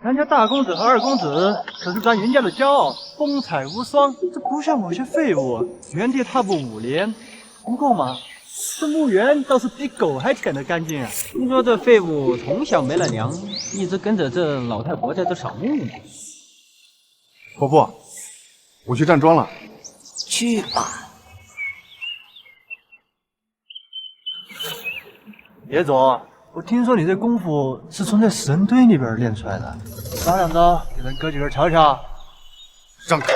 咱家大公子和二公子可是咱云家的骄傲，风采无双。这不像某些废物，原地踏步5年，不够吗？这墓园倒是比狗还舔得干净啊！听说这废物从小没了娘，一直跟着这老太婆在这扫墓呢。婆婆，我去站桩了。去吧。叶总，我听说你这功夫是从这神堆里边练出来的，耍两招给咱哥几个瞧瞧。让开！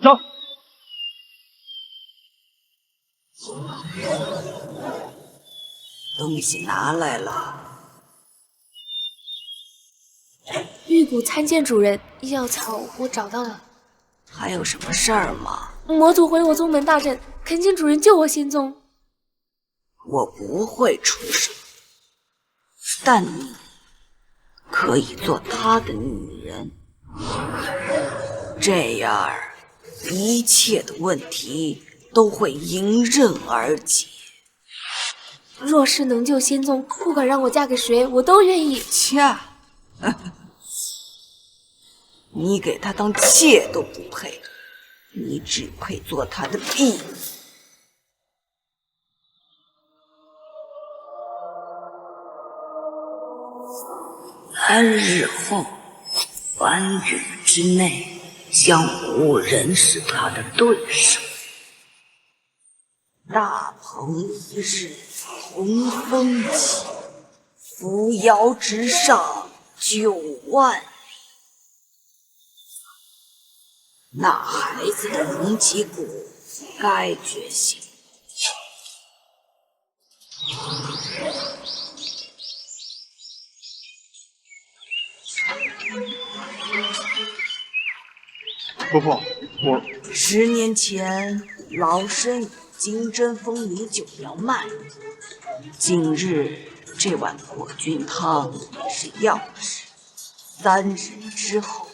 走。东西拿来了。玉骨参见主人，药草我找到了。还有什么事儿吗？魔族毁我宗门大阵，恳请主人救我仙宗。我不会出手，但你可以做他的女人，这样一切的问题都会迎刃而解。若是能救仙宗，不管让我嫁给谁，我都愿意。恰，你给他当妾都不配，你只配做他的婢女。3日后，3日之内，将无人是他的对手。大鹏一日，同风起，扶摇直上9万里。那孩子的龙脊骨该觉醒。婆婆，我10年前，老身以金针风米酒疗脉，今日这碗破菌汤也是药食，3日之后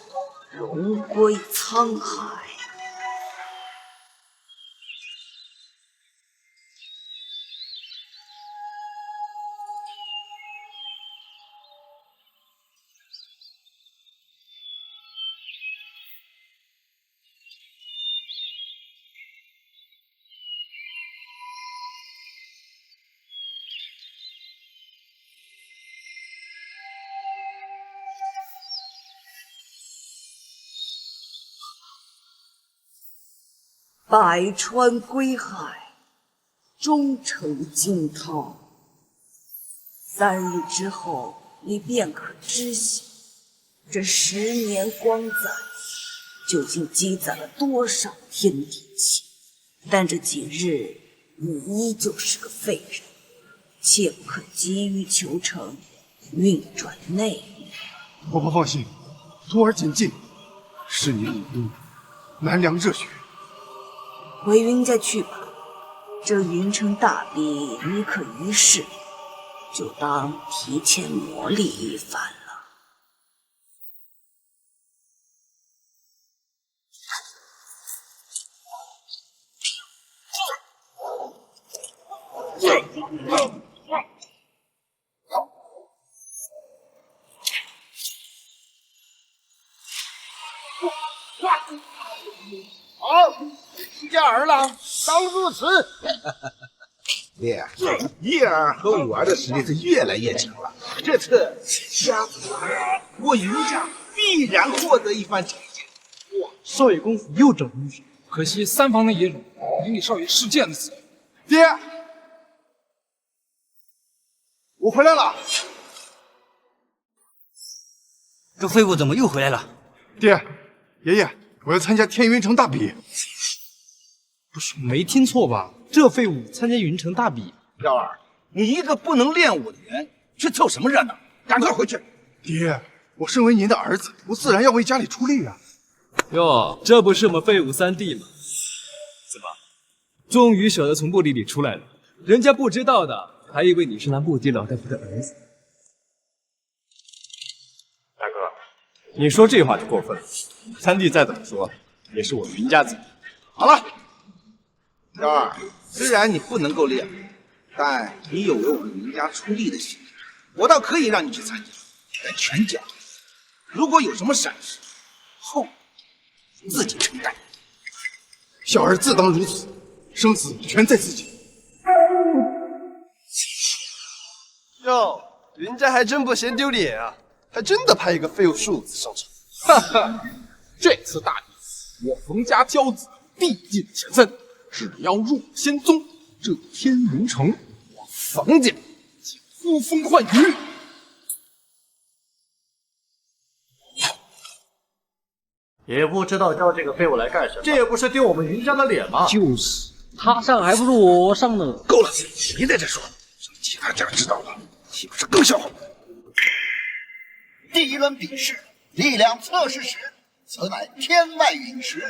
龙归沧海。百川归海，终成惊涛。3日之后，你便可知晓，这10年光载究竟积攒了多少天地气。但这几日，你依旧是个废人，切不可急于求成，运转内力。婆婆放心，徒儿谨记。是你领兵，南凉热血。回云家去吧，这云城大比你可一试，就当提前磨砺一番了。好，家儿郎当入此。爹，叶儿和五儿的实力是越来越强了。这次家族我云家必然获得一番成绩。哇，少爷功夫又整入手，可惜三房的野种引你少爷失剑的死。爹，我回来了。这废物怎么又回来了？爹，爷爷，我要参加天云城大比。不是没听错吧？这废物参加云城大比。幺儿，你一个不能练武的人，去凑什么热闹？赶快回去！爹，我身为您的儿子，我自然要为家里出力啊。哟，这不是我们废物3弟吗？怎么，终于舍得从墓地里出来了？人家不知道的，还以为你是那墓地老大夫的儿子。大哥，你说这话就过分了。3弟再怎么说也是我云家子弟，好了，小二，虽然你不能够练，但你有为我们云家出力的心，我倒可以让你去参加，但全奖。如果有什么闪失，后自己承担。小儿自当如此，生死全在自己。哟，云家还真不嫌丢脸啊，还真的派一个废物庶子上场。哈哈，这次大比，我冯家骄子必进前三，只要入仙宗，这天云城，我冯家就呼风唤雨。也不知道叫这个废物来干什么，这也不是丢我们云家的脸吗？就是，他上还不如我上呢。够了，别在这说，让其他家知道了，岂不是更笑话？第一轮比试，力量测试时，此乃天外陨石，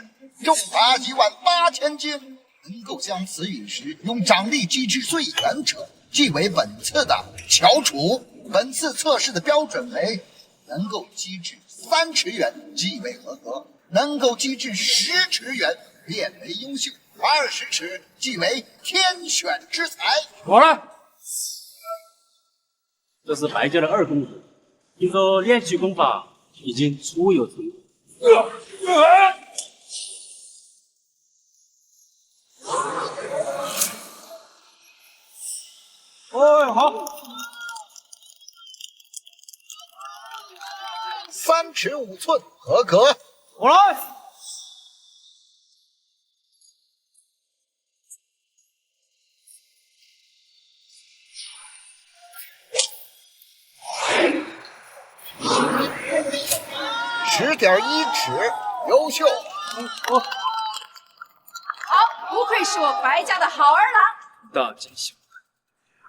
重达18000斤，能够将此陨石用掌力击至最远者，即为本次的翘楚。本次测试的标准为能够击至3尺远即为合格，能够击至10尺远便为优秀，20尺即为天选之才。我来，这是白家的二公子，听说练习功法已经初有成果。哎，好。 3尺5寸，合格。我来。10.1尺，优秀。好，不愧是我白家的好儿郎。大惊小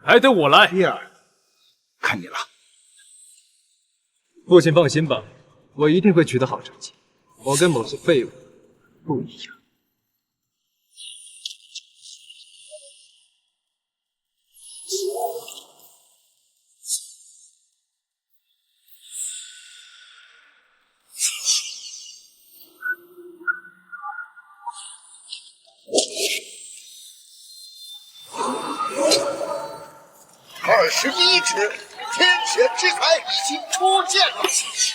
怪，还得我来。第二，看你了。 父亲放心吧，我一定会取得好成绩。我跟某些废物不一样。21尺，天选之才已经出现了。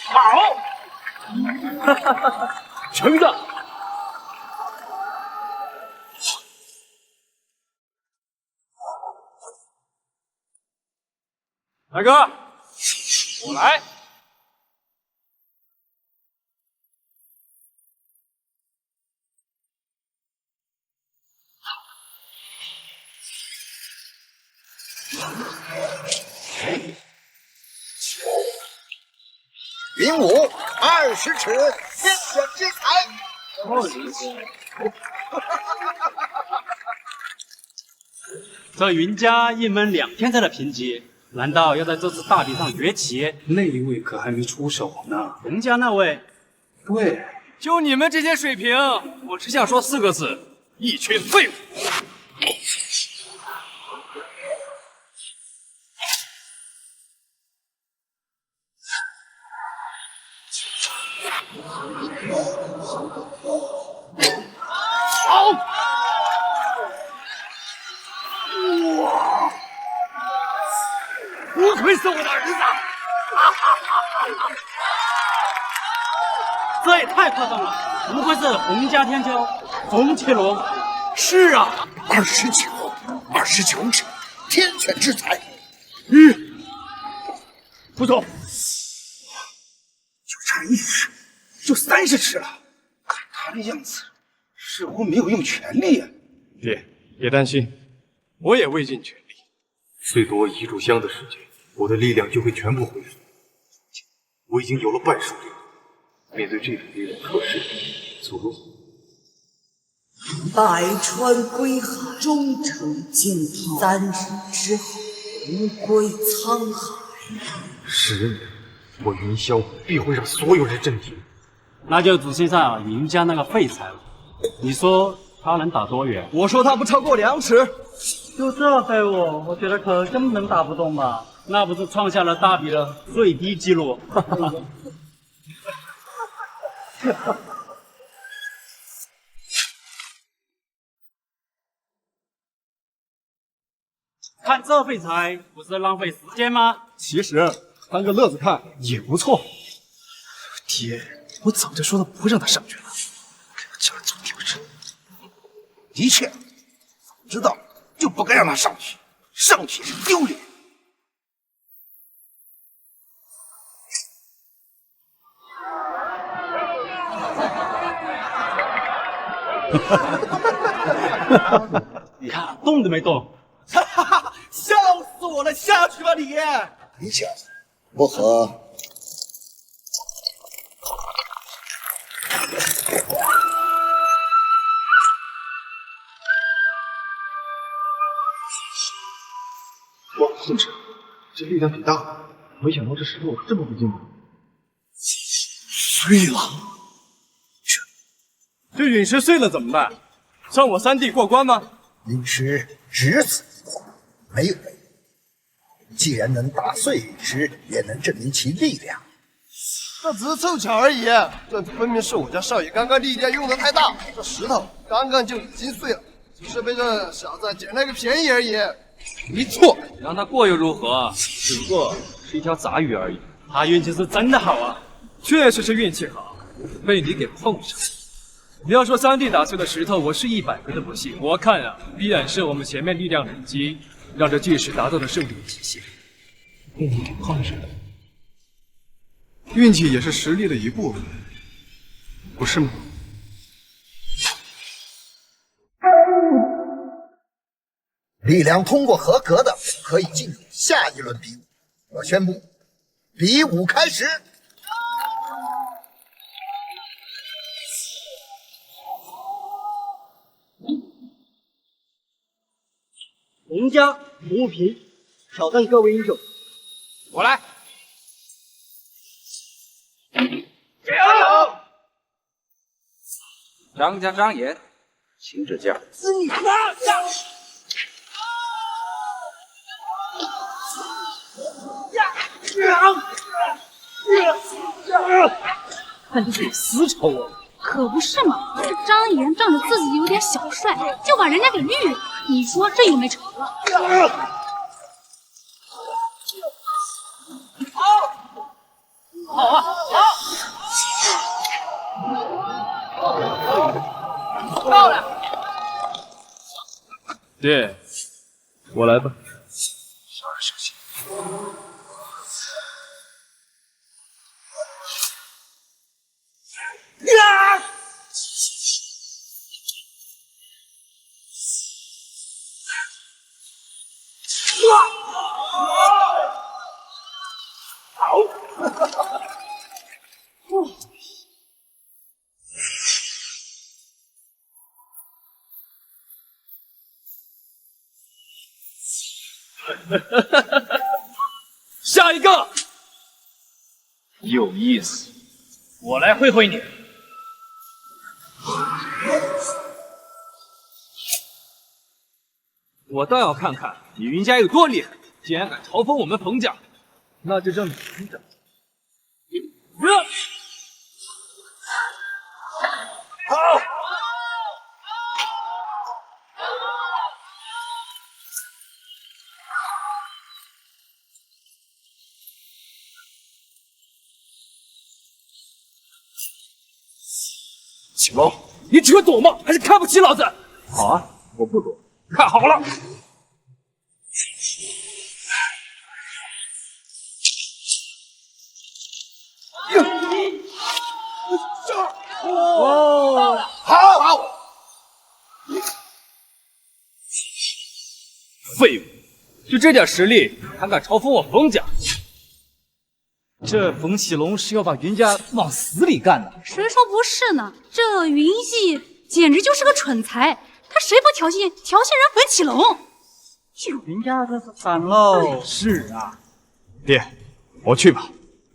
好，成的。大哥，我来。云武20尺，天选之才。这云家一门2天才的评级，难道要在这次大比上崛起？那一位可还没出手呢。人家那位，对，就你们这些水平，我只想说4个字：一群废物。 不愧是我的儿子！这也太夸张了！不愧是洪家天骄冯铁龙。是啊，29尺，天选之才。不错，就差1尺，就30尺了。看他的样子，似乎没有用全力啊。别担心，我也未尽全力。最多1炷香的时间，我的力量就会全部恢复。我已经有了半数力量，面对这种力量测试，足够。百川归海，终成惊涛。3日之后，无归沧海。10年，我云霄必会让所有人震惊。那就只剩下云家那个废材了。你说他能打多远？我说他不超过2尺。就这废物，我觉得可根本打不动吧？那不是创下了大比的最低纪录？看这废材不是浪费时间吗？其实当个乐子看也不错。爹，我早就说了不让他上去了，这个家族丢人。的确，早知道就不该让他上去，上去是丢脸。你看动都没动。哈哈哈！笑死我了，下去吧你！你小子不和哇，圣旨，这力量挺大的，没想到这石头这么不经用。碎了，这陨石碎了怎么办？让我三弟过关吗？陨石只此一次，没有被。既然能打碎陨石，也能证明其力量。那只是凑巧而已，这分明是我家少爷刚刚力量用的太大，这石头刚刚就已经碎了，只是被这小子捡了个便宜而已。没错，让他过又如何？只不过是一条杂鱼而已。他运气是真的好啊！确实是运气好，被你给碰上。你要说三弟打碎的石头，我是100个都不信。我看啊，必然是我们前面力量累积，让这巨石达到了胜利的极限，被你给碰上了。运气也是实力的一部分，不是吗？力量通过合格的，可以进入下一轮比武。我宣布，比武开始。洪家吴平挑战各位英雄。我来。加油！张家张眼，请指教。看这是有私仇啊！可不是嘛，这张岩仗着自己有点小帅，就把人家给绿了。你说这有没仇啊？好啊，好！漂亮！爹，我来吧。小二小心。下一个，有意思，我来会会你。我倒要看看你云家有多厉害，竟然敢嘲讽我们冯家，那就让你知道。好。景龙，你只会躲吗？还是看不起老子？好啊，我不躲，看好了。哦，好，废物，就这点实力，还敢嘲讽我冯家？这冯启龙是要把云家往死里干的。谁说不是呢？这云逸简直就是个蠢材，他谁不挑衅人冯启龙？云家这是惨喽！是啊，爹，我去吧，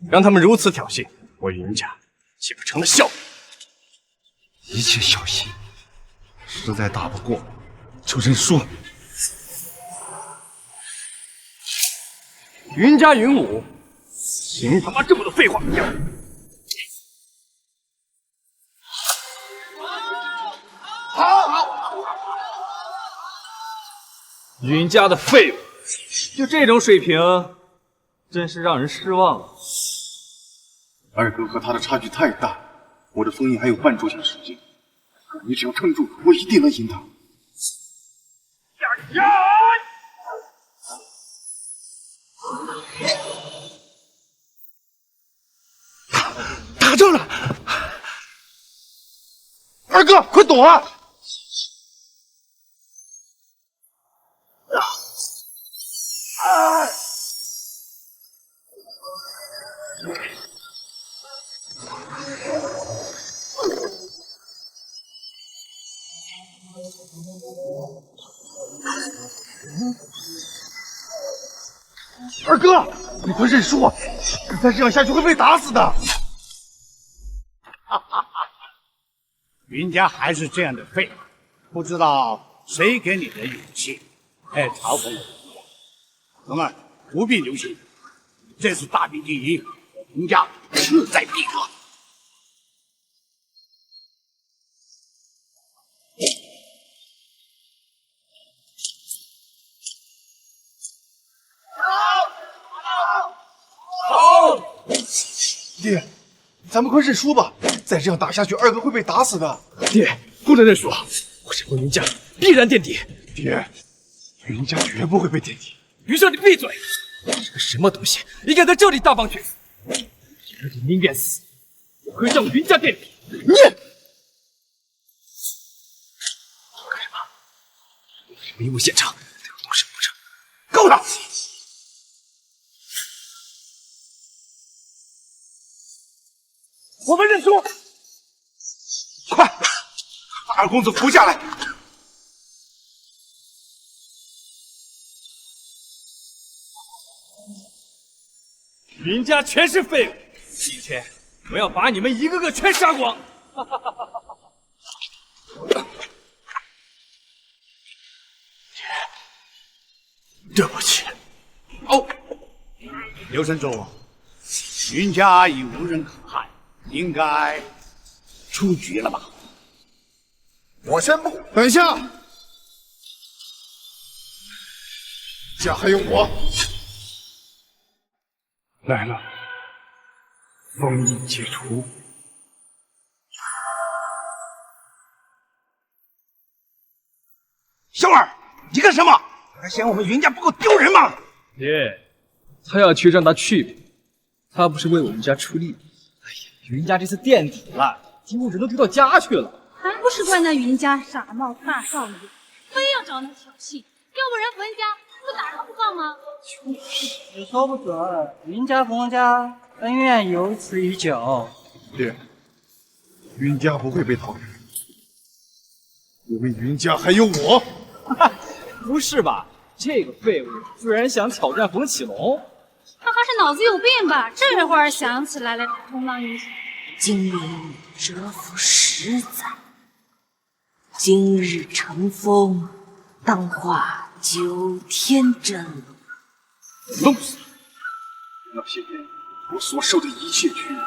让他们如此挑衅，我云家岂不成了笑话？一切小心，实在打不过就认输。云家云武，行他妈这么多废话！云家的废物，就这种水平，真是让人失望啊！二哥和他的差距太大，我的封印还有半炷香时间，你只要撑住，我一定能赢他。打中了！二哥，快躲啊！二哥，你快认输啊！再这样下去会被打死的。云家还是这样的废物，不知道谁给你的勇气，嘲讽我。龙儿，不必留心，这次大比第一，云家势在必得。爹，咱们快认输吧！再这样打下去，二哥会被打死的。爹，不能认输，我想过云家必然垫底。爹，云家绝不会被垫底。云少，你闭嘴！你是个什么东西？你敢在这里大放厥词？你宁愿死，我可以让云家垫底。你干什么？迷雾现场，对我动手不成？够了！我们认输！快，二公子扶下来！云家全是废物，今天我要把你们一个个全杀光！对不起。哦，刘神主，云家已无人可害，应该出局了吧？我宣布，等一下，家还有我。来了，封印解除。小二，你干什么？还嫌我们云家不够丢人吗？爹，他要去让他去吧，他不是为我们家出力。哎呀，云家这次垫底了，丢人都丢到家去了。还不是怪那云家傻冒大少爷，非要找那挑衅，要不然冯家不打他不放吗？也说不准，云家冯家恩怨由此已久。爹，云家不会被淘汰，因为云家还有我。不是吧？这个废物居然想挑战冯启龙，他还是脑子有病吧？这会儿想起来了充当英雄。经历蛰伏10载，今日成风，当化9天真龙。弄死他！那些年我所受的一切屈辱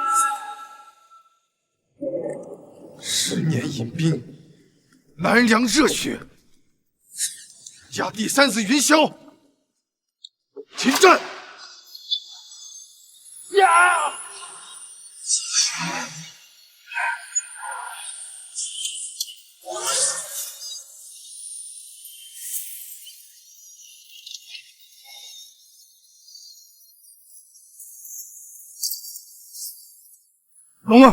，10年饮冰，难凉热血。压第3子云霄，请战！呀！龙儿，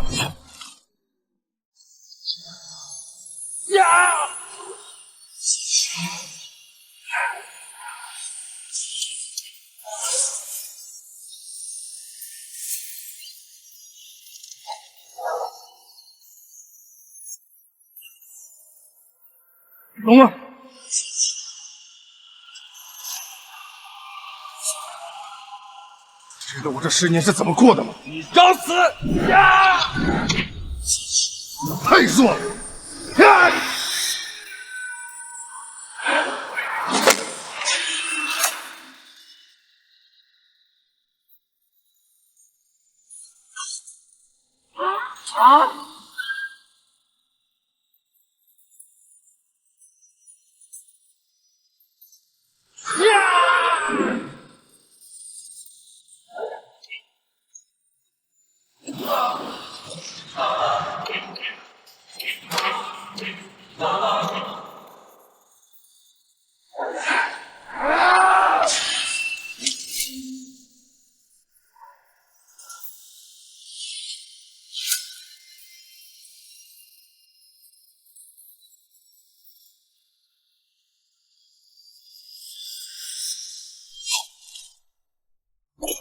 呀！龙儿，知道我这10年是怎么过的吗？你找死！呀！太弱了！呀！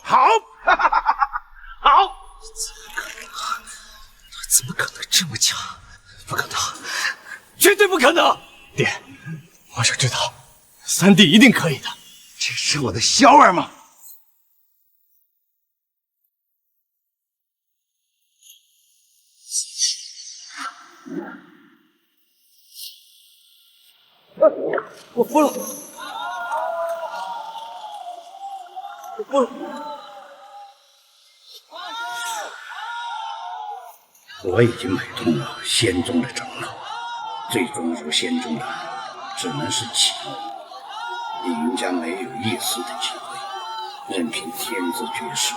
好，好，怎么可能这么强？不可能，绝对不可能！爹，我想知道，3弟一定可以的。这是我的小儿吗？我服了，我服了。我已经买通了仙宗的长老，最终入仙宗的只能是启龙。李云家没有一丝的机会，任凭天子绝世，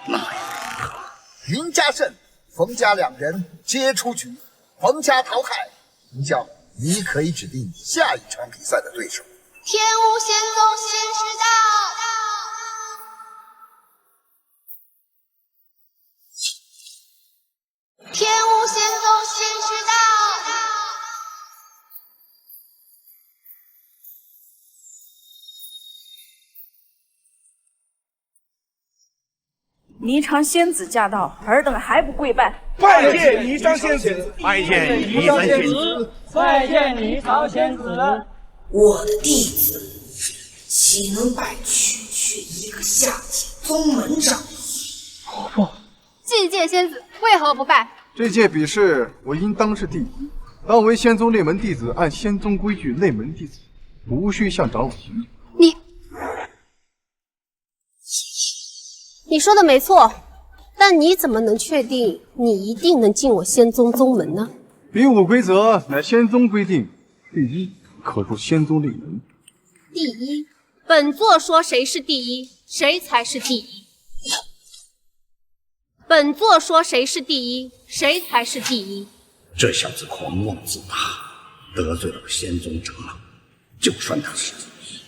那又如何？云家胜，冯家2人皆出局，冯家淘汰。云霄，你可以指定下一场比赛的对手。天无仙宗仙师道。天无仙宗仙师道。霓裳仙子驾到，尔等还不跪拜？拜见霓裳仙子，拜见霓裳仙子，拜见霓裳仙子。我的弟子岂能拜区区一个下界宗门长老？祭剑仙子为何不拜？这届比试我应当是第一，当为仙宗内门弟子，按仙宗规矩，内门弟子无需向长老行礼。你说的没错，但你怎么能确定你一定能进我仙宗宗门呢？比武规则乃仙宗规定，第一可入仙宗内门。第一，本座说谁是第一，谁才是第一。本座说谁是第一，谁才是第一。这小子狂妄自大，得罪了仙宗长老，就算他是第一，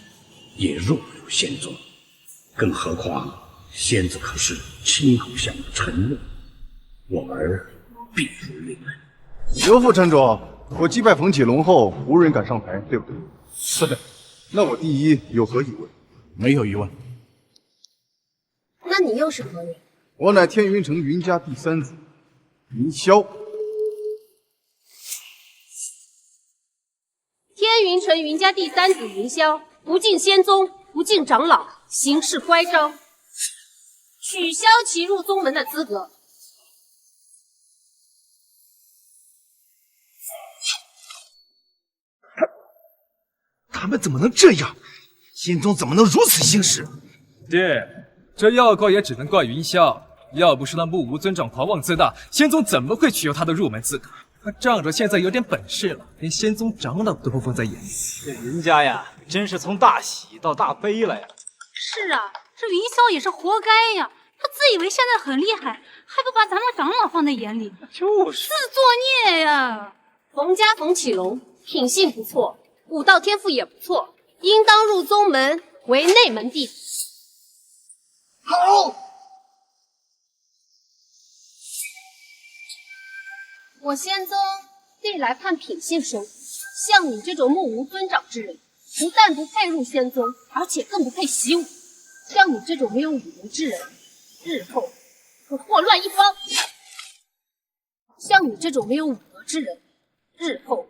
也入不了仙宗。更何况仙子可是亲口向我承诺，我儿必入内门。刘副城主，我击败冯启龙后，无人敢上台，对不对？是的。那我第一有何疑问？没有疑问。那你又是何人？我乃天云城云家第3子云霄。天云城云家第3子云霄，不敬仙宗，不敬长老，行事乖张，取消其入宗门的资格。他们怎么能这样？仙宗怎么能如此行事？爹，这要怪也只能怪云霄。要不是那木无尊长狂妄自大，仙宗怎么会取消他的入门资格？他仗着现在有点本事了，连仙宗长老都不放在眼里。这云家呀，真是从大喜到大悲了呀！是啊，这云霄也是活该呀！他自以为现在很厉害，还不把咱们长老放在眼里，就是自作孽呀！冯家冯启龙品性不错，武道天赋也不错，应当入宗门为内门弟子。好。我仙宗历来看品性生，像你这种目无尊长之人，不但不配入仙宗，而且更不配习武。像你这种没有武德之人，日后会祸乱一方。像你这种没有武德之人，日后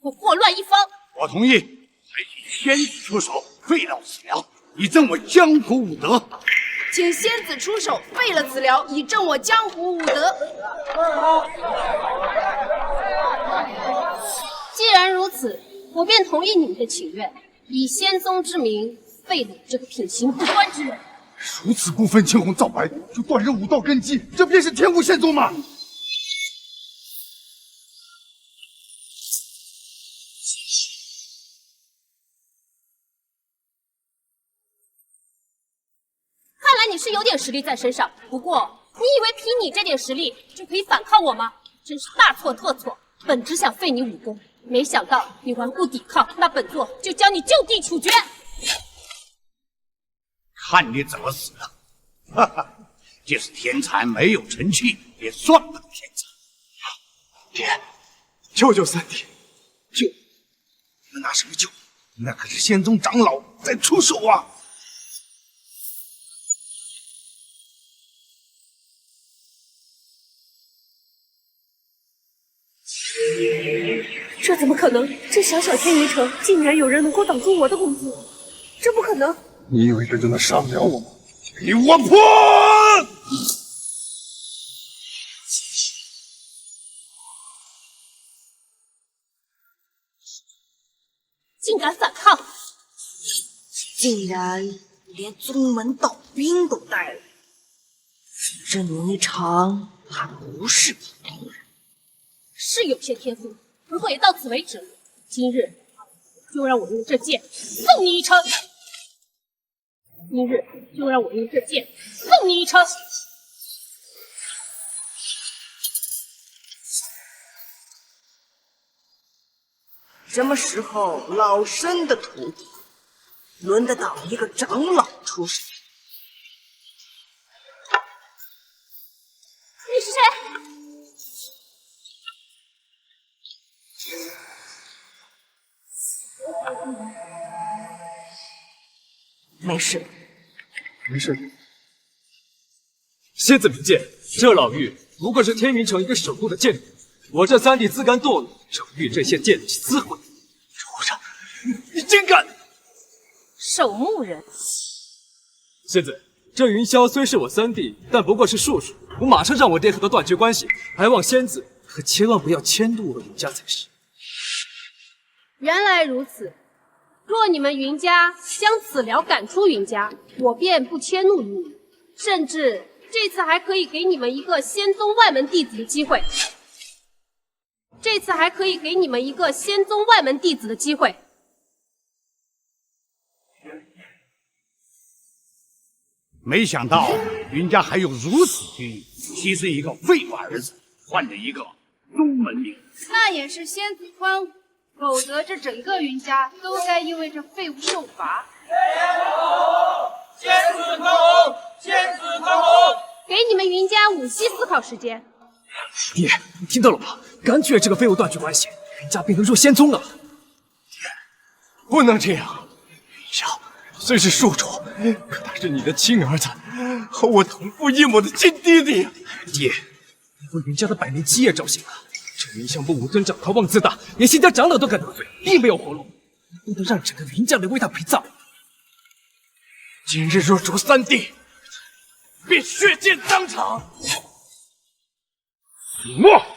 会祸乱一方。我同意，采取仙子出手，废了此寮，以正我江湖武德。请仙子出手，废了此寮，以正我江湖武德。既然如此，我便同意你们的请愿，以仙宗之名废了这个品行不端之人。如此不分青红皂白就断人武道根基，这便是天无仙宗吗？看来你是有点实力在身上，不过你以为凭你这点实力就可以反抗我吗？真是大错特错！本只想废你武功，没想到你顽固抵抗，那本座就将你就地处决。看你怎么死的！哈哈，即使天才没有成器，也算不得天才。爹，救救三弟！救？你们拿什么救？那可是仙宗长老在出手啊！这怎么可能？这小小天云城竟然有人能够挡住我的攻击，这不可能！你以为这就能杀得了我吗？给我破！竟敢反抗！竟然连宗门道兵都带来，这霓裳还不是普通人，是有些天赋，不过也到此为止了。今日就让我用这剑送你一程！今日就让我用这剑送你一程！什么时候老身的徒弟轮得到一个长老出手？你是谁？没事，没事。仙子明鉴，这老妪不过是天云城一个守护的贱女，我这三弟自甘堕落，正遇这些贱女私会。畜生，你竟敢！守墓人。仙子，这云霄虽是我三弟，但不过是术数，我马上让我爹和他断绝关系，还望仙子可千万不要迁怒我云家才是。原来如此，若你们云家将此寮赶出云家，我便不迁怒于你，甚至这次还可以给你们一个仙宗外门弟子的机会。没想到云家还有如此军力，牺牲一个废物儿子，换了一个宗门名。那也是仙子宽恕，否则这整个云家都该因为这废物受罚。仙子宽宏，仙子宽宏！给你们云家午隙思考时间。爹，你听到了吗？干脆这个废物断绝关系，云家便能入仙宗了。爹，不能这样。云霄虽是庶主，可他是你的亲儿子，和我同父异母的亲弟弟呀！爹，你为云家的百年基业着想啊！这云相不武尊长狂妄自大，连仙家长老都敢得罪，并没有活路，不能让整个云家来为他陪葬。今日若逐三弟，便血溅当场！莫！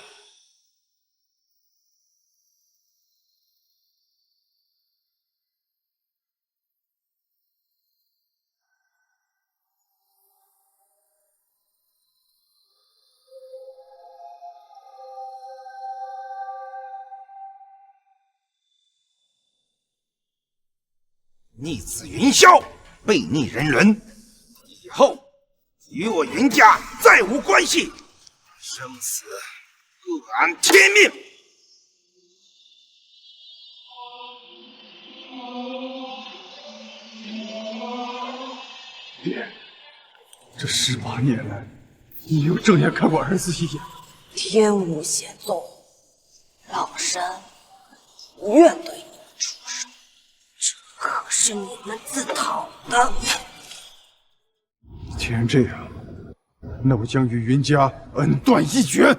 逆子云霄，背逆人伦，以后与我云家再无关系，生死各安天命。爹，这18年来，你又正眼看过儿子一眼。天无仙宗，老身不愿对你们出手，这可是你们自讨的。既然这样，那我将与云家恩断义绝。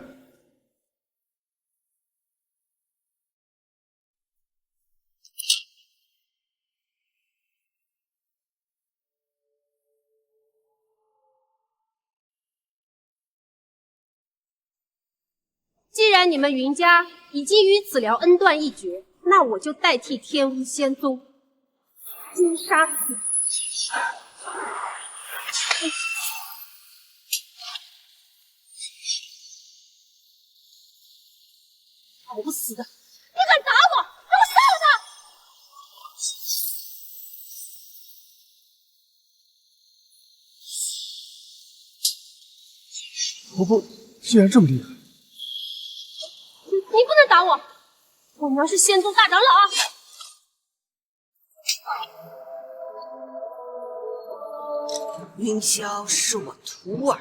既然你们云家已经与此寮恩断义绝，那我就代替天巫仙宗诛杀此人。找不死的！你敢打我，让我杀了伯伯，既然这么厉害，他！你不能打我娘是仙宗大长老。云霄是我徒儿，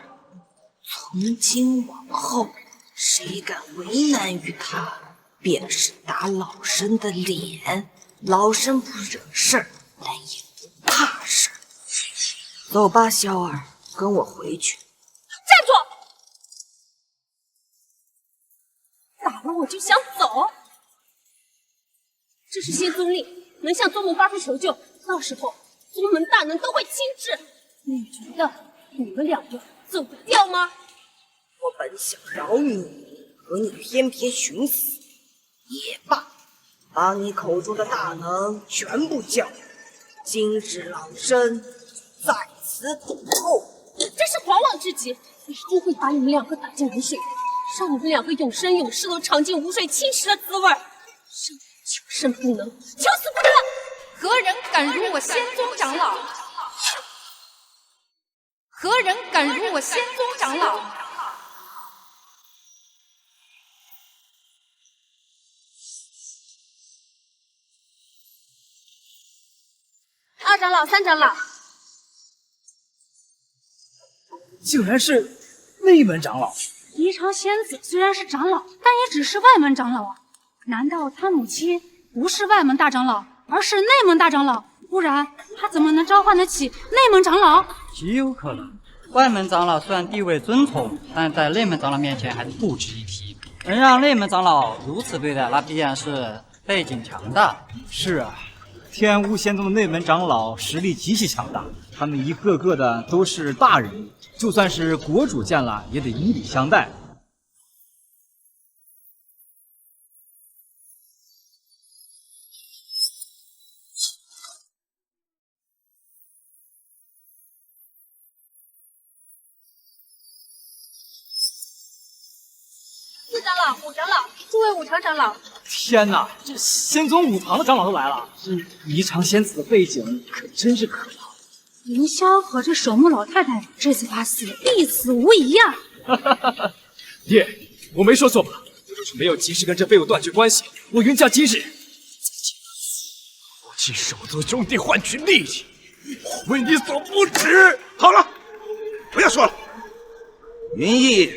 从今往后，谁敢为难于他，便是打老身的脸。老身不惹事儿，但也不怕事儿。走吧，萧儿，跟我回去。站住！打了我就想走？这是仙宗令，能向宗门发出求救，到时候宗门大能都会亲至。你觉得你们两个走得掉吗？我本想饶你，可你偏偏寻死。也罢，把你口中的大能全部叫来。今日老身在此等候。真是狂妄之极！我一定会把你们两个打进无水，让你们两个永生永世都尝尽无水侵蚀的滋味。求生不能，求死不得！何人敢辱我仙宗长老？何人敢辱我仙宗长老？二长老、三长老，竟然是内门长老。霓裳仙子虽然是长老，但也只是外门长老啊。难道他母亲不是外门大长老，而是内门大长老？不然他怎么能召唤得起内门长老？极有可能。外门长老虽然地位尊崇，但在内门长老面前还是不值一提。能让内门长老如此对待，那必然是背景强大。是啊，天巫仙宗的内门长老实力极其强大，他们一个个的都是大人物，就算是国主见了也得以礼相待。四长老、五长老，诸位五常长老。天哪，这仙宗五堂的长老都来了，这霓裳仙子的背景可真是可怕。凌霄和这守墓老太太这次发誓必死无疑呀！爹，我没说错吧？若是没有及时跟这废物断绝关系，我云家今日我替手足兄弟换取利益，我为你所不耻。好了，不要说了。云逸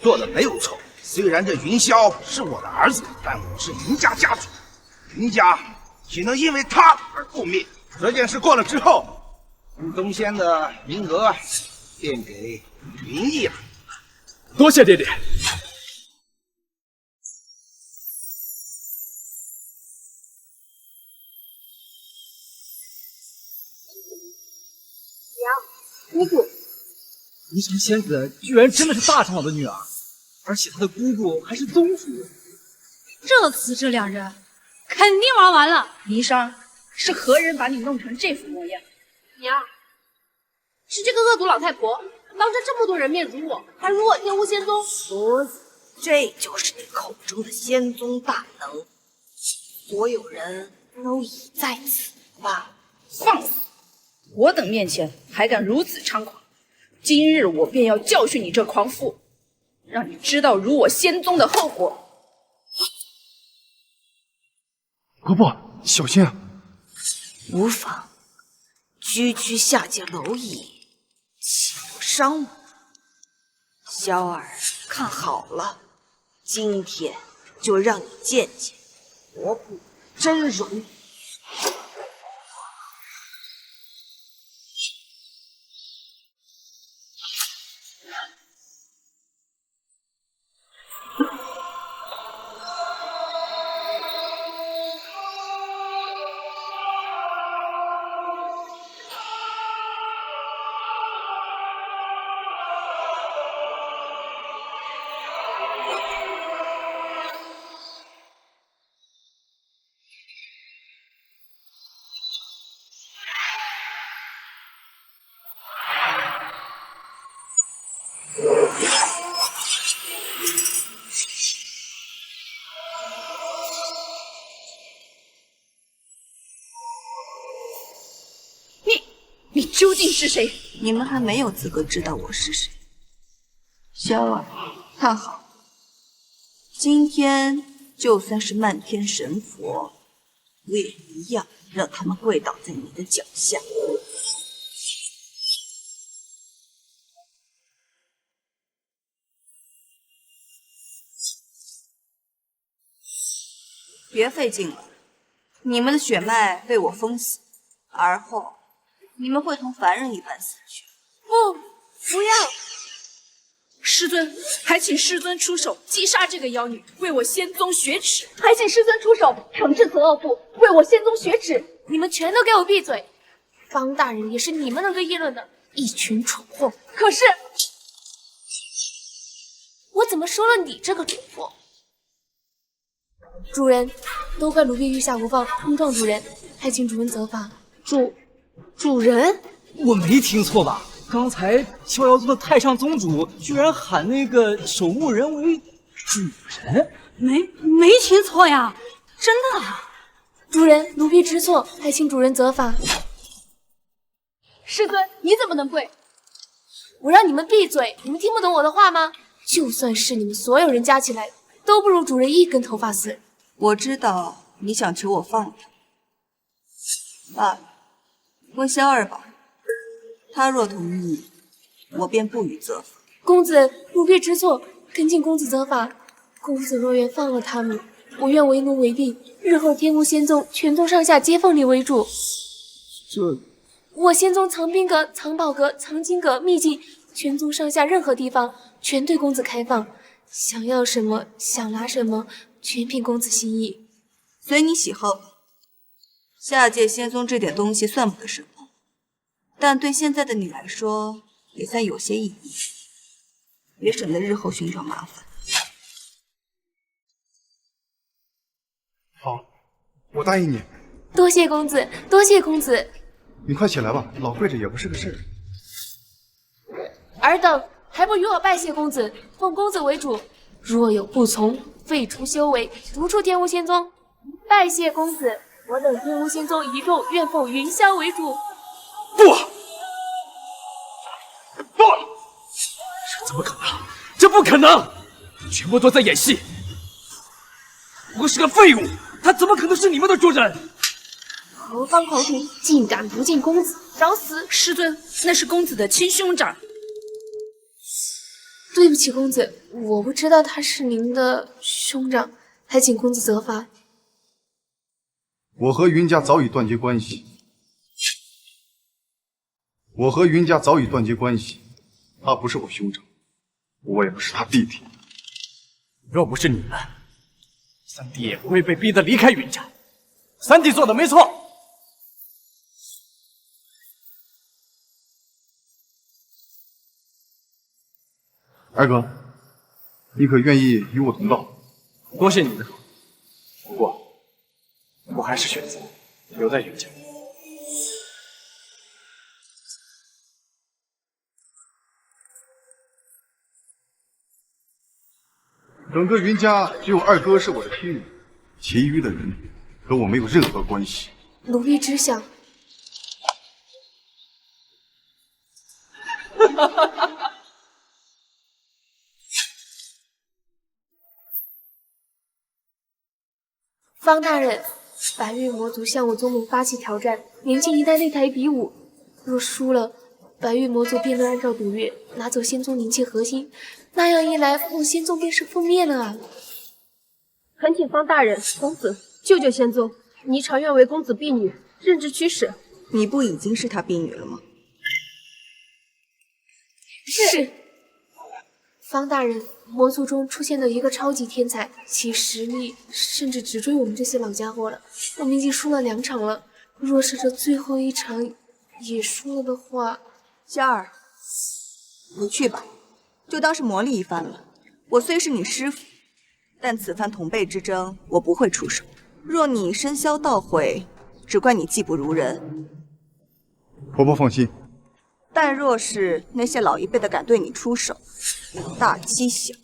做的没有错，虽然这云霄是我的儿子，但我是云家家主，云家岂能因为他而覆灭？这件事过了之后，东仙的名额便给云逸了。多谢爹爹。姑姑，霓裳仙子居然真的是大长老的女儿，而且她的姑姑还是宗主。这次这两人肯定玩完了。霓裳，是何人把你弄成这副模样？娘，是这个恶毒老太婆，当着这么多人面辱我，还辱我天巫仙宗。所以，这就是你口中的仙宗大能，所有人都已在此吧？放肆！我等面前还敢如此猖狂，今日我便要教训你这狂妇，让你知道辱我仙宗的后果。伯伯，小心啊！无妨，区区下界蝼蚁，岂能伤我？萧儿，看好了，今天就让你见见国不真容。你究竟是谁？你们还没有资格知道我是谁。萧儿，看好，今天就算是漫天神佛，我也一样让他们跪倒在你的脚下。别费劲了，你们的血脉被我封死，而后你们会同凡人一般死去。不要！师尊，还请师尊出手击杀这个妖女，为我仙宗雪耻！还请师尊出手惩治此恶妇，为我仙宗雪耻！你们全都给我闭嘴！方大人也是你们能够议论的，一群蠢货！可是我怎么收了你这个蠢货？主人，都怪奴婢御下无方，冲撞主人，还请主人责罚。主人，我没听错吧？刚才逍遥宗的太上宗主居然喊那个守墓人为主人？没听错呀，真的。主人，奴婢知错，还请主人责罚。师尊，你怎么能跪？我让你们闭嘴，你们听不懂我的话吗？就算是你们所有人加起来，都不如主人一根头发丝。我知道你想求我放他，罢了，问萧二宝，他若同意，我便不予责罚。公子，奴婢知错，恳请公子责罚。公子若愿放了他们，我愿为奴为婢，日后天无仙宗全宗上下皆奉你为主。我仙宗藏兵阁、藏宝阁、藏经阁、秘境，全宗上下任何地方全对公子开放，想要什么，想拿什么，全凭公子心意。随你喜好吧。下界仙宗这点东西算不得什么，但对现在的你来说，也算有些意义，也省得日后寻找麻烦。好，我答应你。多谢公子，多谢公子。你快起来吧，老跪着也不是个事儿。尔等还不与我拜谢公子，奉公子为主。若有不从，废除修为，逐出天无仙宗。拜谢公子，我等天无仙宗一众愿奉云霄为主。不，这怎么可能？这不可能！全部都在演戏。我是个废物，他怎么可能是你们的主人？何方狂徒，竟敢不敬公子，找死！师尊，那是公子的亲兄长。对不起，公子，我不知道他是您的兄长，还请公子责罚。我和云家早已断绝关系。他不是我兄长，我也不是他弟弟。若不是你们，三弟也不会被逼得离开云家。三弟做的没错。二哥，你可愿意与我同道？多谢你的好，不过我还是选择留在云家。整个云家只有二哥是我的亲人，其余的人和我没有任何关系。奴婢知晓。方大人，白玉魔族向我宗门发起挑战，年轻一代擂台比武，若输了，白玉魔族便能按照赌约拿走仙宗灵气核心，那样一来，我仙宗便是覆灭了啊！恳请方大人、公子救救仙宗，霓裳愿为公子婢女，任之驱使。你不已经是他婢女了吗？是。方大人，魔族中出现了一个超级天才，其实力甚至直追我们这些老家伙了。我们已经输了2场了，若是这最后一场也输了的话，嘉儿，你去吧，就当是磨砺一番了。我虽是你师父，但此番同辈之争，我不会出手。若你身消道毁，只怪你技不如人。婆婆放心。但若是那些老一辈的敢对你出手，大欺小，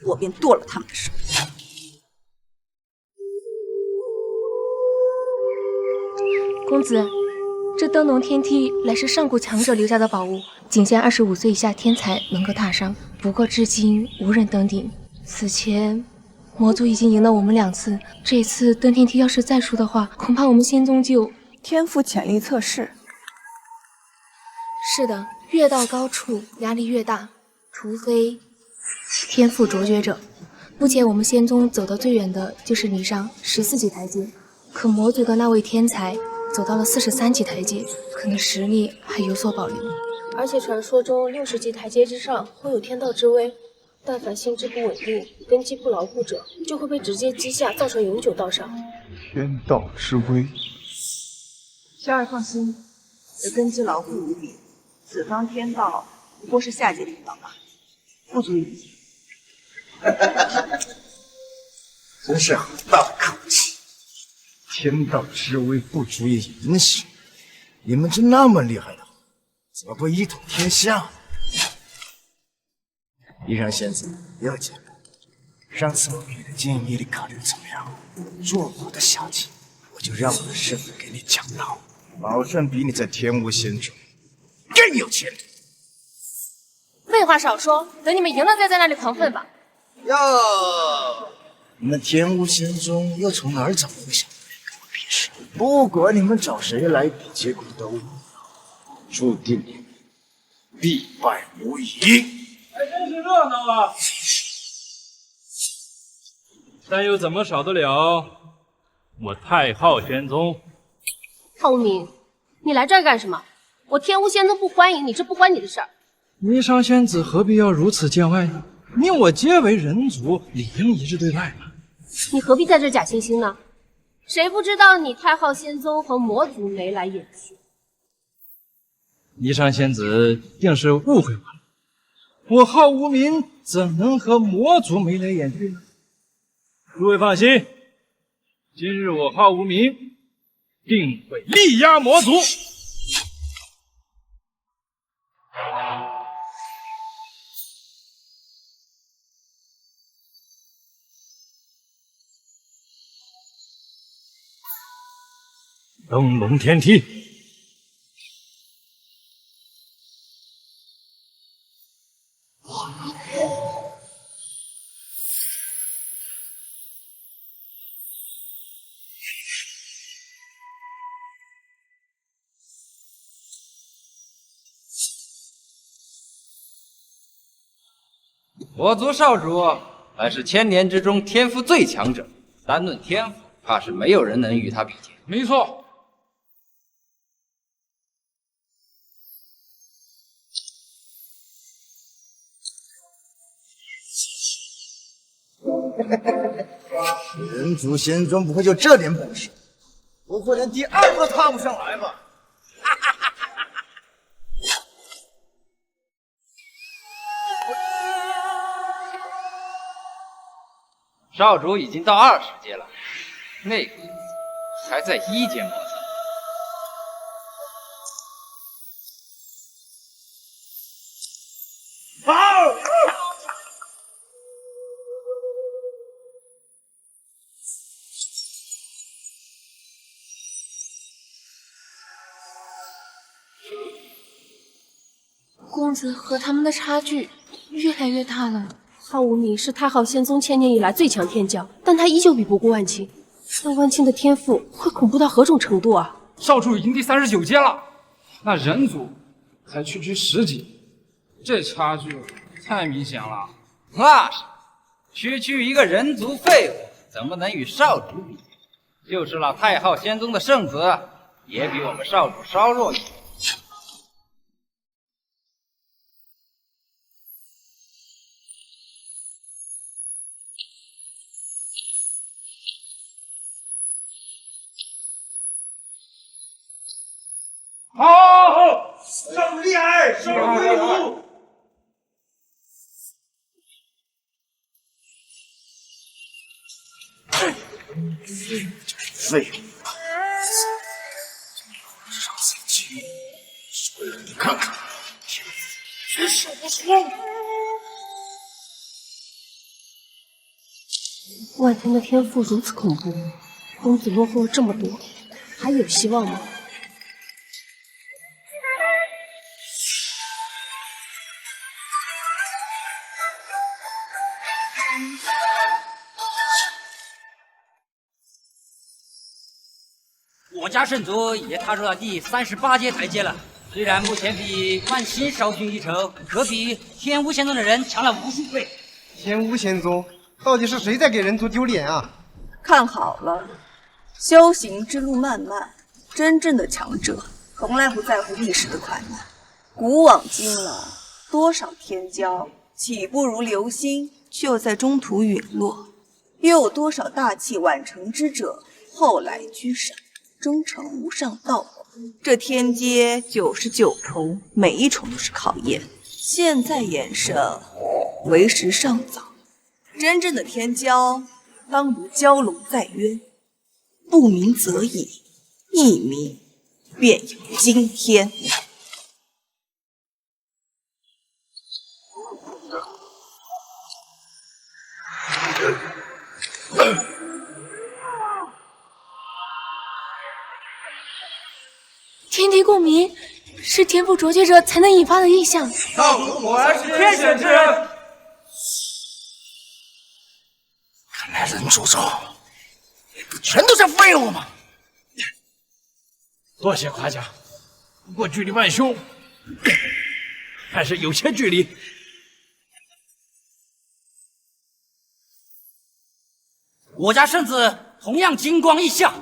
我便剁了他们的手。公子，这灯笼天梯乃是上古强者留下的宝物，仅限25岁以下天才能够踏上，不过至今无人登顶。此前魔族已经赢了我们2次，这一次登天梯要是再输的话，恐怕我们仙宗就……天赋潜力测试。是的，越到高处压力越大，除非天赋卓绝者。目前我们仙宗走得最远的就是你上14级台阶，可魔族的那位天才走到了43级台阶，可能实力还有所保留。而且传说中60级台阶之上会有天道之威，但凡心智不稳定、根基不牢固者，就会被直接击下，造成永久道伤。天道之威，小二放心，我的根基牢固无比，此方天道不过是下界天道罢了，不足以理解。真是很大的口气！天道之威不足以引醒，你们真那么厉害的，怎么不一统天下呢？衣裳仙子，不要紧，上次我给的建议你考虑怎么样？做我的小弟，我就让我的师傅给你讲道，保证比你在天无仙中更有前途。废话少说，等你们赢了再在那里狂奋吧。哟，你们天无仙宗又从哪儿找那个小子跟我比试？不管你们找谁来比，结果都一样，注定你们必败无疑。还真是热闹啊！但又怎么少得了我太昊玄宗？浩无明，你来这儿干什么？我天无仙宗不欢迎你，这不关你的事儿。霓裳仙子何必要如此见外呢？你我皆为人族，理应一致对待嘛。你何必在这假惺惺呢？谁不知道你太昊仙宗和魔族眉来眼去？霓裳仙子定是误会我了，我浩无名怎能和魔族眉来眼去呢？诸位放心，今日我浩无名定会力压魔族。登龙天梯，我族少主乃是千年之中天赋最强者，单论天赋，怕是没有人能与他比肩。没错。人族仙宗不会就这点本事？不会连第2个踏不上来吧？少主已经到20阶了，那个还在1阶磨蹭。公子和他们的差距越来越大了。浩无名是太昊仙宗千年以来最强天骄，但他依旧比不过万青。那万青的天赋会恐怖到何种程度啊？少主已经第39阶了，那人族才区区10级，这差距太明显了。那是，区一个人族废物，怎么能与少主比？就是那太昊仙宗的圣子，也比我们少主稍弱一点。好，少主厉害，少主威武。废物！上3级，所以让你看看天赋绝世无双。万青的天赋如此恐怖，公子落后了这么多，还有希望吗？我家圣族也踏入了第38阶台阶了。虽然目前比万星稍逊一筹，可比天巫仙宗的人强了无数倍。天巫仙宗，到底是谁在给人族丢脸啊？看好了，修行之路漫漫，真正的强者从来不在乎历史的快慢。古往今来，多少天骄起步如流星，却又在中途陨落；又有多少大器晚成之者，后来居上，终成无上道果。这天阶99重，每一重都是考验。现在延胜，为时尚早。真正的天骄，当如蛟龙在渊，不鸣则已，一鸣便有惊天。天地共鸣是天赋卓绝者才能引发的异象。少主果然是天选之人。看来人族中不全都是废物吗？多谢夸奖，不过距离万兄还是有些距离。我家圣子同样金光异象。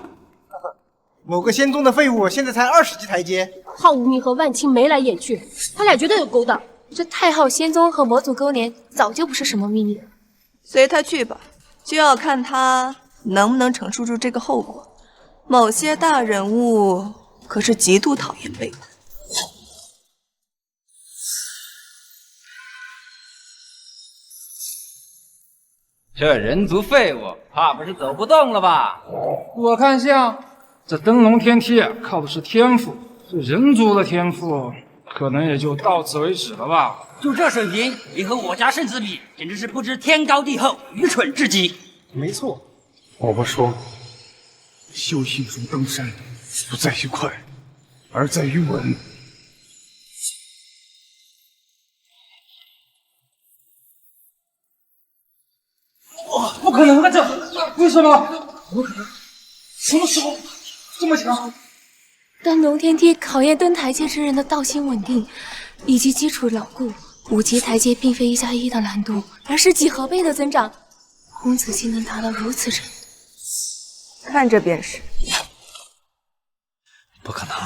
某个仙宗的废物现在才20级台阶。浩无名和万青眉来眼去，他俩绝对有勾当。这太昊仙宗和魔族勾连早就不是什么秘密了。随他去吧，就要看他能不能承受住这个后果。某些大人物可是极度讨厌背叛。这人族废物，怕不是走不动了吧？我看像这灯笼天梯靠的是天赋，这人族的天赋可能也就到此为止了吧。就这水平，也和我家圣子比，简直是不知天高地厚，愚蠢至极。没错，我不说，修行如登山，不在于快，而在于稳。不可能啊！这为什么？怎么可能？什么时候这么强？灯笼天梯考验登台阶之人的道心稳定以及基础牢固。5级台阶并非1+1的难度，而是几何倍的增长。公子竟能达到如此程度，看着便是。不可能，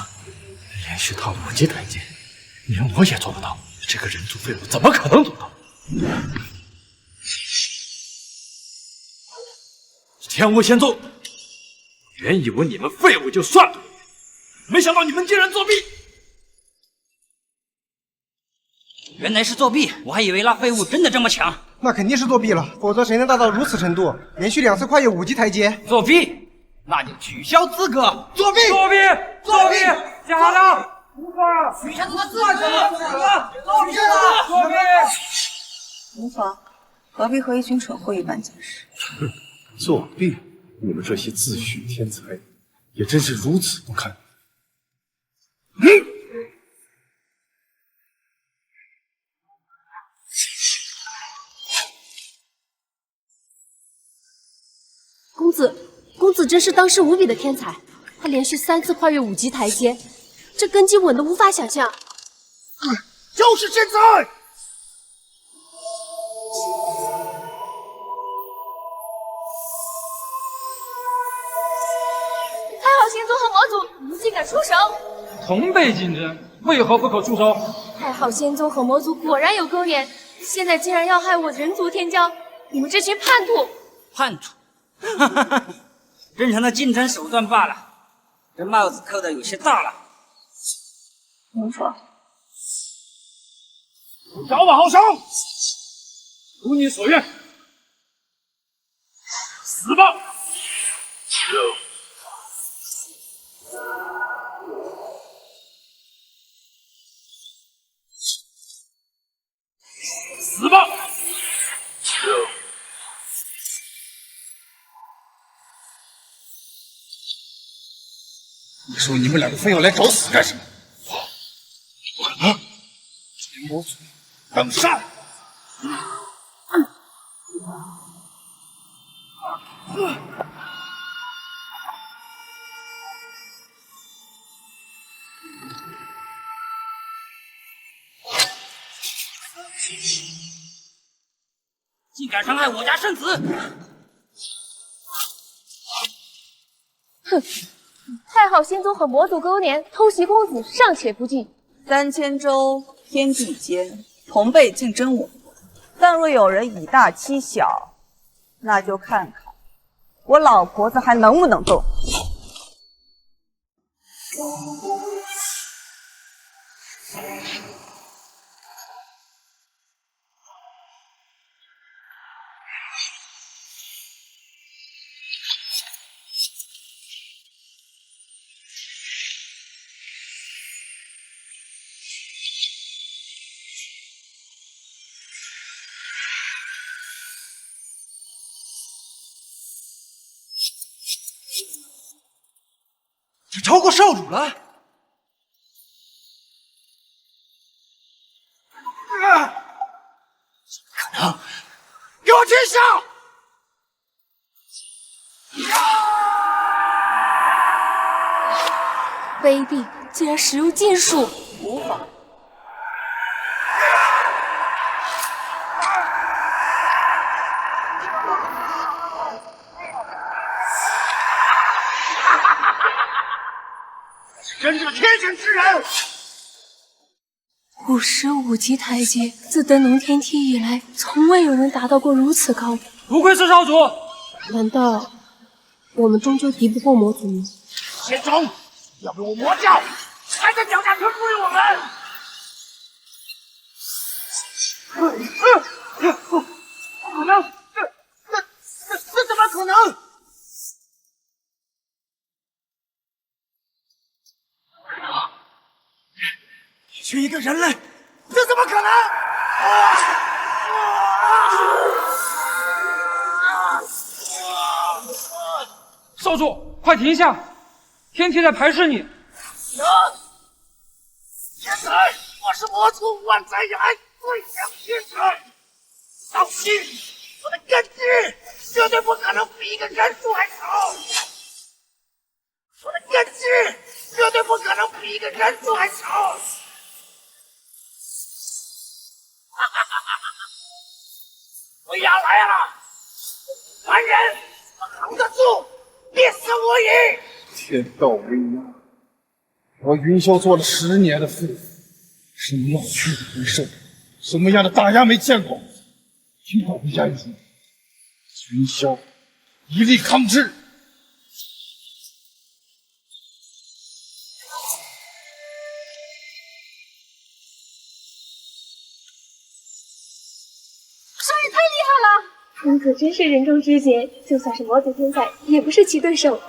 连续踏5级台阶，连我也做不到。这个人族废物怎么可能做到？天巫仙宗，原以为你们废物就算了，没想到你们竟然作弊！原来是作弊，我还以为那废物真的这么强。那肯定是作弊了，否则谁能达到如此程度？连续2次跨越5级台阶，作弊，那就取消资格！作弊！作弊！作弊！假的！取消他的资格！作弊了！作弊！无妨，何必和一群蠢货一般见识？作弊！你们这些自诩天才，也真是如此不堪！公子真是当世无比的天才，他连续3次跨越5级台阶，这根基稳得无法想象。就是现在！太昊仙宗和魔族，你们竟敢出手！同辈竞争，为何不可出手？太昊仙宗和魔族果然有勾连，现在竟然要害我人族天骄！你们这群叛徒！叛徒！哈哈哈，正常的竞争手段罢了。这帽子扣的有些大了。无妨。找我好手，如你所愿，死吧！死吧！你说你们2个非要来找死干什么？不可能！天魔族等杀！竟敢伤害我家圣子！哼！太昊仙宗和魔族勾连，偷袭公子尚且不计3000州天地间，同辈竞争我国。但若有人以大欺小，那就看看我老婆子还能不能动。这超过少主了！可能！给我停下！卑鄙，竟然使用禁术！无法。真正的天选之人！55级台阶，自登龙天梯以来，从未有人达到过如此高。不愧是少主！难道我们终究敌不过魔族吗？仙宗要被我魔教踩在脚下，可属于我们！不可能！这怎么可能？缺一个人类，这怎么可能？少主，快停下！天梯在排斥你。天才，我是魔族万载以来最强天才。放心，我的根基绝对不可能比一个人数还少。我的根基绝对不可能比一个人数还少。不要来了！凡人我扛得住，必死无疑。天道为难，我云霄做了10年的父，是老去不胜，什么样的打压没见过？听到我家一说，云霄一力抗制。公子真是人中之杰，就算是魔族天才，也不是其对手。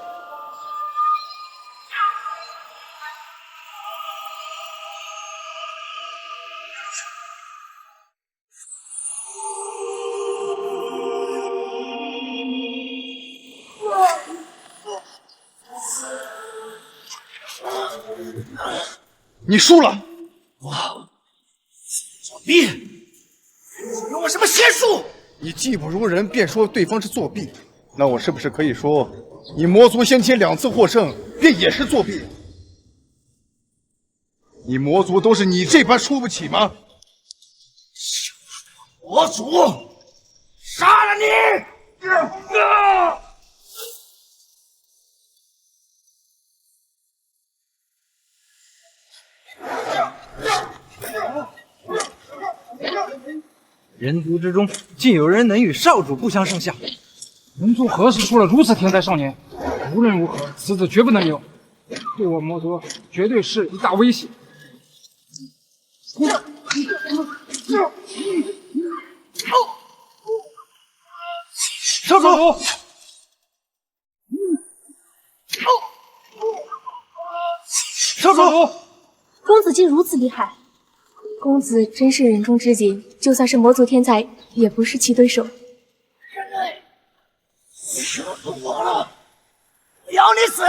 你输了！我作弊！使用我什么仙术？你技不如人，便说对方是作弊，那我是不是可以说，你魔族先前2次获胜，便也是作弊？你魔族都是你这般输不起吗？魔族，杀了你！人族之中，竟有人能与少主不相上下。人族何时出了如此天才少年？无论如何，此子绝不能有，对我魔族绝对是一大威胁。少主，少主，公子竟如此厉害！公子真是人中之杰，就算是魔族天才，也不是其对手。人类，你说出我了，我要你死！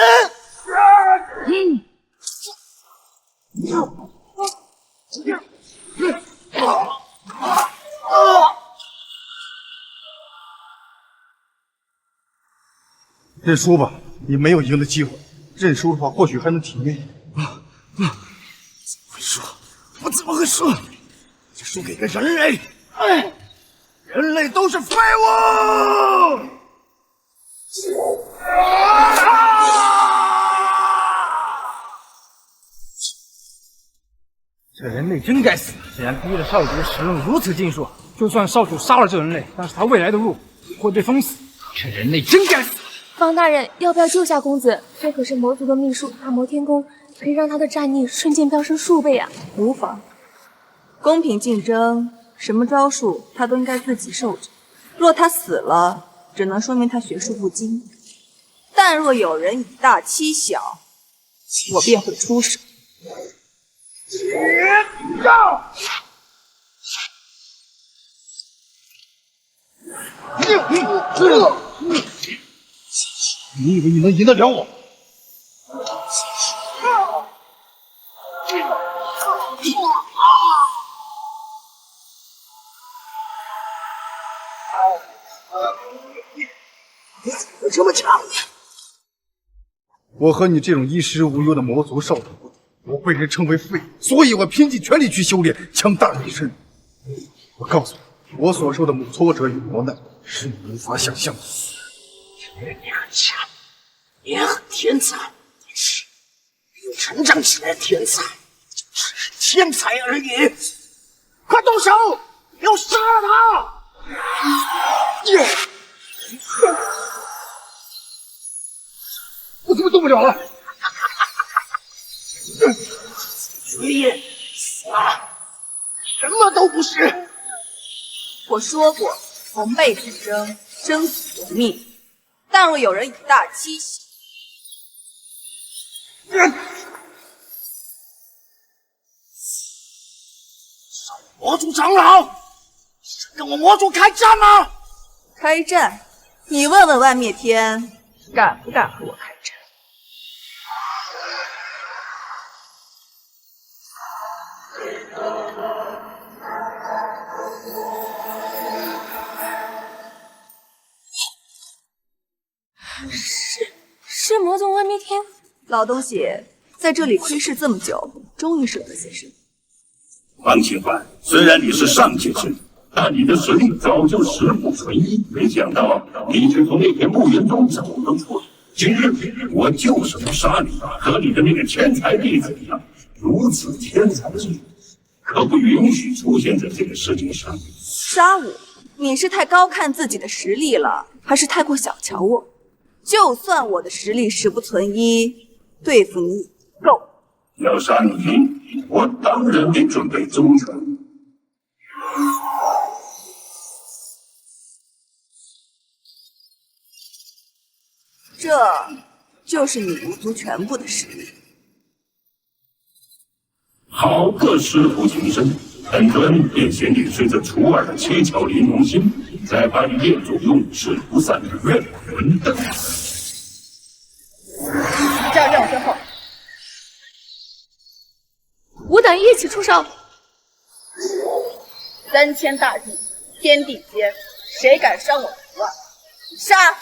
认输吧，你没有赢的机会。认输的话，或许还能体面。怎么会输？我怎么会输？这输给个人类，人类都是废物！这人类真该死！竟然逼了少主使用如此禁术，就算少主杀了这人类，但是他未来的路会被封死。这人类真该死！方大人，要不要救下公子？这可是魔族的秘术大魔天宫，可以让他的战力瞬间飙升数倍啊！无妨，公平竞争，什么招数他都应该自己受着。若他死了，只能说明他学术不精；但若有人以大欺小，我便会出手。你以为你能赢得了我？你怎么这么强？我和你这种衣食无忧的魔族少主不同，我被人称为废物，所以我拼尽全力去修炼，强大一身。我告诉你，我所受的挫折与磨难是你无法想象的。你很强，也很天才，但是没有成长起来的天才，就只是天才而已。快动手，要杀了他！我怎么动不了了？学业死了，什么都不是。我说过，同辈之争，生死由命。但若有人以大欺小，魔族长老，是跟我魔族开战吗？开战？你问问万灭天，敢不敢和我开战？是魔宗万灭天。老东西在这里窥视这么久，终于舍得现身。王清欢，虽然你是上界之人，但你的实力早就实不存一。没想到你却从那片墓园中走了出来。今日我就是要杀你，和你的那个天才弟子一样，如此天才之人，可不允许出现在这个世界上。杀我？你是太高看自己的实力了，还是太过小瞧我？就算我的实力实不存一，对付你够。要杀你，我当然得准备周全。这就是你无族全部的实力。好个师徒情深，本尊便先你随着初二的七窍玲珑心，再把你练作永世不散的怨魂灯。站在我身后，吾等一起出手。3000大地，天地间，谁敢伤我徒儿？杀！